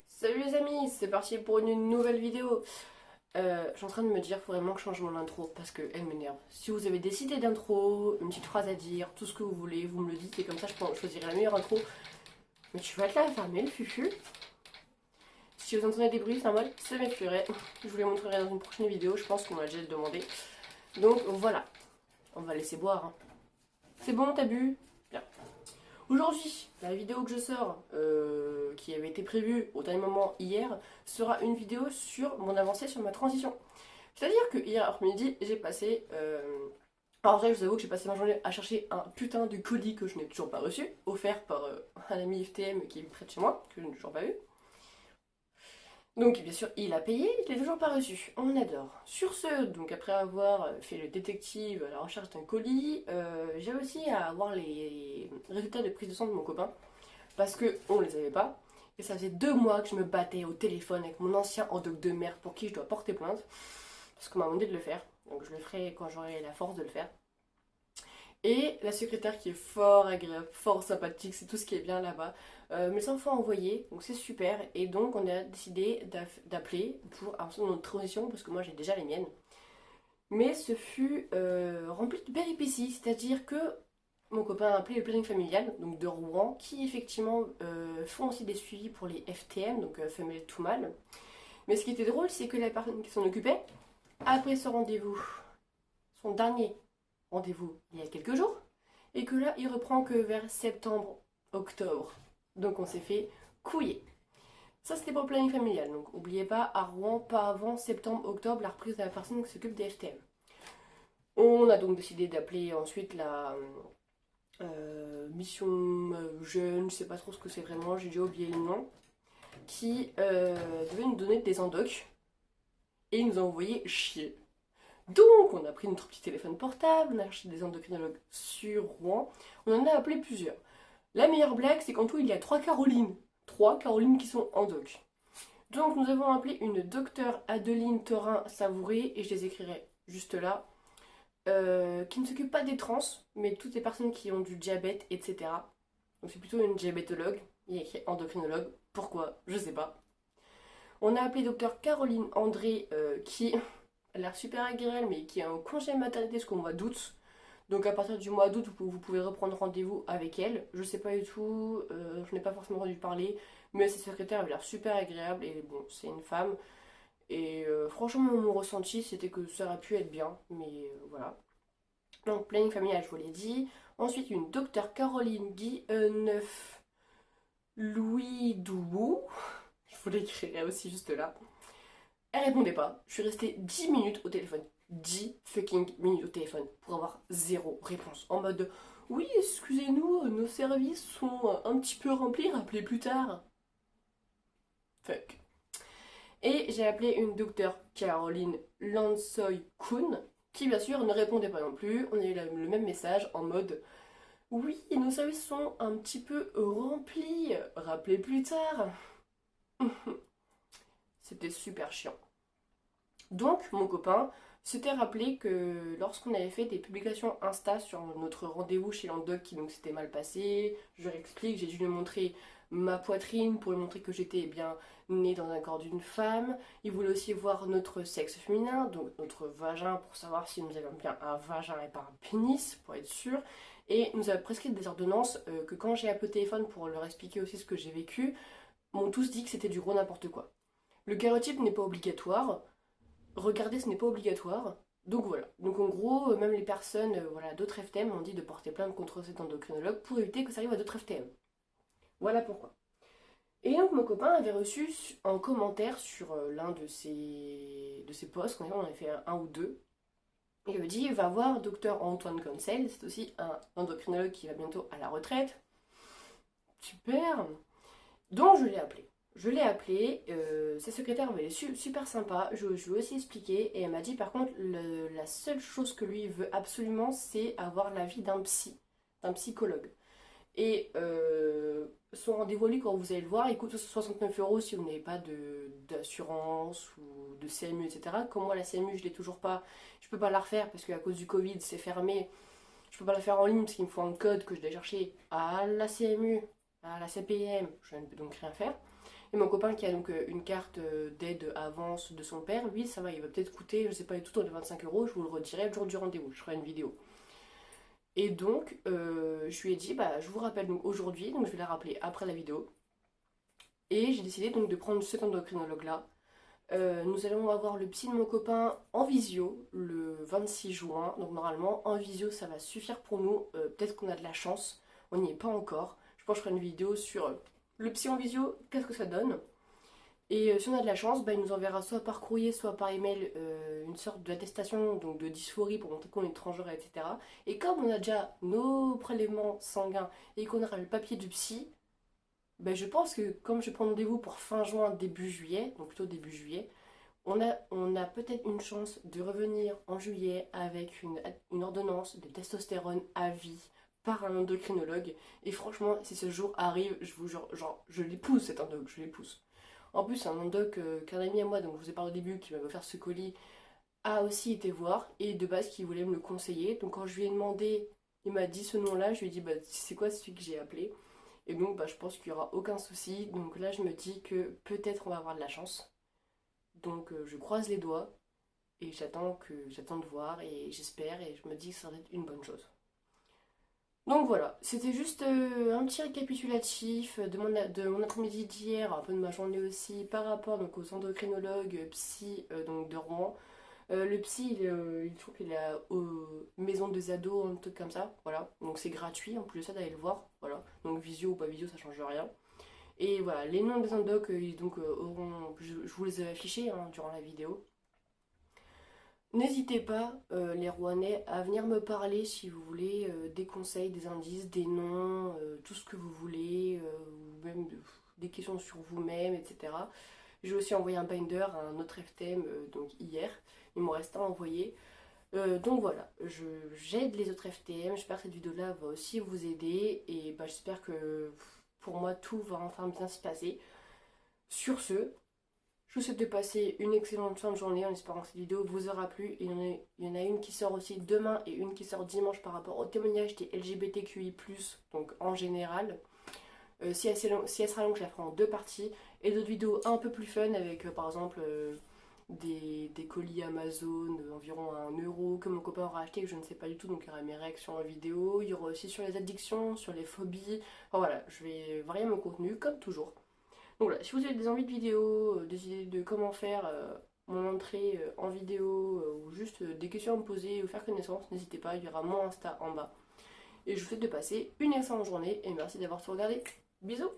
Salut les amis, c'est parti pour une nouvelle vidéo. Je suis en train de me dire, faut vraiment que je change mon intro parce qu'elle m'énerve. Si vous avez des idées d'intro, une petite phrase à dire, tout ce que vous voulez, vous me le dites et comme ça je choisirai la meilleure intro. Mais tu vas te la fermer le fufu. Si vous entendez des bruits, c'est en mode, c'est mes furets. Je vous les montrerai dans une prochaine vidéo, je pense qu'on m'a déjà demandé. Donc voilà, on va laisser boire. Hein. C'est bon, t'as bu? Bien. Aujourd'hui, la vidéo que je sors, qui avait été prévue au dernier moment hier, sera une vidéo sur mon avancée sur ma transition. C'est-à-dire que hier après-midi, j'ai passé... Alors vrai, je vous avoue que j'ai passé ma journée à chercher un putain de colis que je n'ai toujours pas reçu, offert par un ami FTM qui est près de chez moi, que je n'ai toujours pas eu. Donc bien sûr, il a payé, je l'ai toujours pas reçu. On adore. Sur ce, donc après avoir fait le détective à la recherche d'un colis, j'ai réussi à avoir les résultats de prise de sang de mon copain parce que on les avait pas. Et ça faisait 2 mois que je me battais au téléphone avec mon ancien endoc de mère pour qui je dois porter plainte parce qu'on m'a demandé de le faire. Donc je le ferai quand j'aurai la force de le faire. Et la secrétaire qui est fort agréable, fort sympathique, c'est tout ce qui est bien là-bas. Mes enfants ont envoyé, donc c'est super. Et donc on a décidé d'appeler pour avancer dans notre transition, parce que moi j'ai déjà les miennes. Mais ce fut rempli de péripéties, c'est-à-dire que mon copain a appelé le planning familial, donc de Rouen, qui effectivement font aussi des suivis pour les FTM, donc Femelle tout mal. Mais ce qui était drôle, c'est que la personne qui s'en occupait, après ce rendez-vous, son dernier rendez-vous il y a quelques jours, et que là, il reprend que vers septembre, octobre. Donc on s'est fait couiller. Ça, c'était pour le planning familial. Donc n'oubliez pas, à Rouen, pas avant septembre, octobre, la reprise de la personne qui s'occupe des FTM. On a donc décidé d'appeler ensuite la mission jeune, je sais pas trop ce que c'est vraiment, j'ai déjà oublié le nom, qui devait nous donner des endocs et il nous a envoyé chier. Donc, on a pris notre petit téléphone portable, on a acheté des endocrinologues sur Rouen, on en a appelé plusieurs. La meilleure blague, c'est qu'en tout, il y a 3 Carolines. 3 Carolines qui sont en doc. Donc, nous avons appelé une docteure Adeline Thorin-Savouré, et je les écrirai juste là, qui ne s'occupe pas des trans, mais toutes les personnes qui ont du diabète, etc. Donc, c'est plutôt une diabétologue. Il y a écrit endocrinologue. Pourquoi? Je sais pas. On a appelé docteur Caroline André, qui a l'air super agréable, mais qui est en congé maternité jusqu'au mois d'août. Donc à partir du mois d'août, vous pouvez reprendre rendez-vous avec elle. Je sais pas du tout, je n'ai pas forcément entendu parler, mais sa secrétaire avait l'air super agréable et bon, c'est une femme. Et franchement, mon ressenti, c'était que ça aurait pu être bien, mais voilà. Donc planning familial, je vous l'ai dit. Ensuite, une docteure Caroline Guy Neuf Louis Doubou. Je vous l'écrirai aussi juste là. Elle répondait pas. Je suis restée 10 minutes au téléphone. 10 fucking minutes au téléphone pour avoir zéro réponse. En mode oui, excusez-nous, nos services sont un petit peu remplis, rappelez plus tard. Fuck. Et j'ai appelé une docteure Caroline Lansoy-Kuhn, qui bien sûr ne répondait pas non plus. On a eu le même message en mode oui, nos services sont un petit peu remplis, rappelez plus tard. C'était super chiant. Donc, mon copain s'était rappelé que lorsqu'on avait fait des publications Insta sur notre rendez-vous chez l'endoc qui donc s'était mal passé, je lui explique, j'ai dû lui montrer ma poitrine pour lui montrer que j'étais bien née dans un corps d'une femme. Il voulait aussi voir notre sexe féminin, donc notre vagin pour savoir si nous avions bien un vagin et pas un pénis, pour être sûr. Et nous a prescrit des ordonnances que quand j'ai appelé au téléphone pour leur expliquer aussi ce que j'ai vécu, m'ont tous dit que c'était du gros n'importe quoi. Le karyotype n'est pas obligatoire. Regarder, ce n'est pas obligatoire. Donc voilà. Donc en gros, même les personnes, voilà, d'autres FTM ont dit de porter plainte contre cet endocrinologue pour éviter que ça arrive à d'autres FTM. Voilà pourquoi. Et donc mon copain avait reçu un commentaire sur l'un de ses posts, quand on en avait fait un ou deux. Il lui dit, va voir docteur Antoine Consel, c'est aussi un endocrinologue qui va bientôt à la retraite. Super. Donc je l'ai appelé. Je l'ai appelée, sa secrétaire elle est super sympa, je lui ai aussi expliqué et elle m'a dit par contre la seule chose que lui veut absolument c'est avoir l'avis d'un psy, d'un psychologue. Et son rendez-vous lui quand vous allez le voir il coûte 69 € si vous n'avez pas d'assurance ou de CMU etc. Comme moi la CMU je l'ai toujours pas, je peux pas la refaire parce qu'à cause du Covid c'est fermé. Je peux pas la faire en ligne parce qu'il me faut un code que je dois chercher à la CMU, à la CPM, je ne peux donc rien faire. Et mon copain qui a donc une carte d'aide avance de son père, lui ça va, il va peut-être coûter, je sais pas du tout, dans les 25 €, je vous le redirai le jour du rendez-vous, je ferai une vidéo. Et donc je lui ai dit, bah je vous rappelle donc aujourd'hui, donc je vais la rappeler après la vidéo. Et j'ai décidé donc de prendre cet endocrinologue là. Nous allons avoir le psy de mon copain en visio le 26 juin. Donc normalement en visio ça va suffire pour nous. Peut-être qu'on a de la chance. On n'y est pas encore. Je pense que je ferai une vidéo sur le psy en visio, qu'est-ce que ça donne. Et si on a de la chance, bah, il nous enverra soit par courrier, soit par email une sorte d'attestation donc de dysphorie pour montrer qu'on est transgenre, etc. Et comme on a déjà nos prélèvements sanguins et qu'on aura le papier du psy, ben, je pense que comme je prends rendez-vous pour fin juin, début juillet, donc plutôt début juillet, on a peut-être une chance de revenir en juillet avec une ordonnance de testostérone à vie par un endocrinologue. Et franchement, si ce jour arrive, je vous jure, genre, je l'épouse cet endoc, je l'épouse. En plus, c'est un endoc qu'un ami à moi, donc je vous ai parlé au début, qui m'a offert ce colis, a aussi été voir et de base qui voulait me le conseiller. Donc quand je lui ai demandé, il m'a dit ce nom-là, je lui ai dit bah c'est quoi celui que j'ai appelé. Et donc bah, je pense qu'il n'y aura aucun souci. Donc là je me dis que peut-être on va avoir de la chance. Donc je croise les doigts et j'attends de voir et j'espère et je me dis que ça va être une bonne chose. Donc voilà, c'était juste un petit récapitulatif de mon après-midi d'hier, un peu de ma journée aussi, par rapport donc, aux endocrinologues psy donc de Rouen. Le psy, il trouve qu'il est aux maisons des ados, un truc comme ça, voilà. Donc c'est gratuit, en plus de ça d'aller le voir, voilà. Donc visio ou pas visio, ça change rien. Et voilà, les noms des endocs, je vous les ai affichés hein, durant la vidéo. N'hésitez pas, les Rouennais, à venir me parler si vous voulez des conseils, des indices, des noms, tout ce que vous voulez, ou même des questions sur vous-même, etc. J'ai aussi envoyé un binder à un autre FTM donc hier. Il m'en reste un à envoyer. Donc voilà, j'aide les autres FTM. J'espère que cette vidéo-là va aussi vous aider. Et bah, j'espère que pour moi tout va enfin bien se passer. Sur ce, je vous souhaite de passer une excellente fin de journée en espérant que cette vidéo vous aura plu. Il y en a une qui sort aussi demain et une qui sort dimanche par rapport au témoignage des LGBTQI+, donc en général. Si elle sera longue, je la ferai en deux parties. Et d'autres vidéos un peu plus fun avec par exemple des colis Amazon environ à 1 € que mon copain aura acheté que je ne sais pas du tout. Donc il y aura mes réactions en vidéo. Il y aura aussi sur les addictions, sur les phobies. Enfin voilà, je vais varier mon contenu comme toujours. Donc voilà, si vous avez des envies de vidéos, des idées de comment faire mon entrée en vidéo ou juste des questions à me poser ou faire connaissance, n'hésitez pas, il y aura mon Insta en bas. Et je vous souhaite de passer une excellente journée et merci d'avoir tout regardé. Bisous.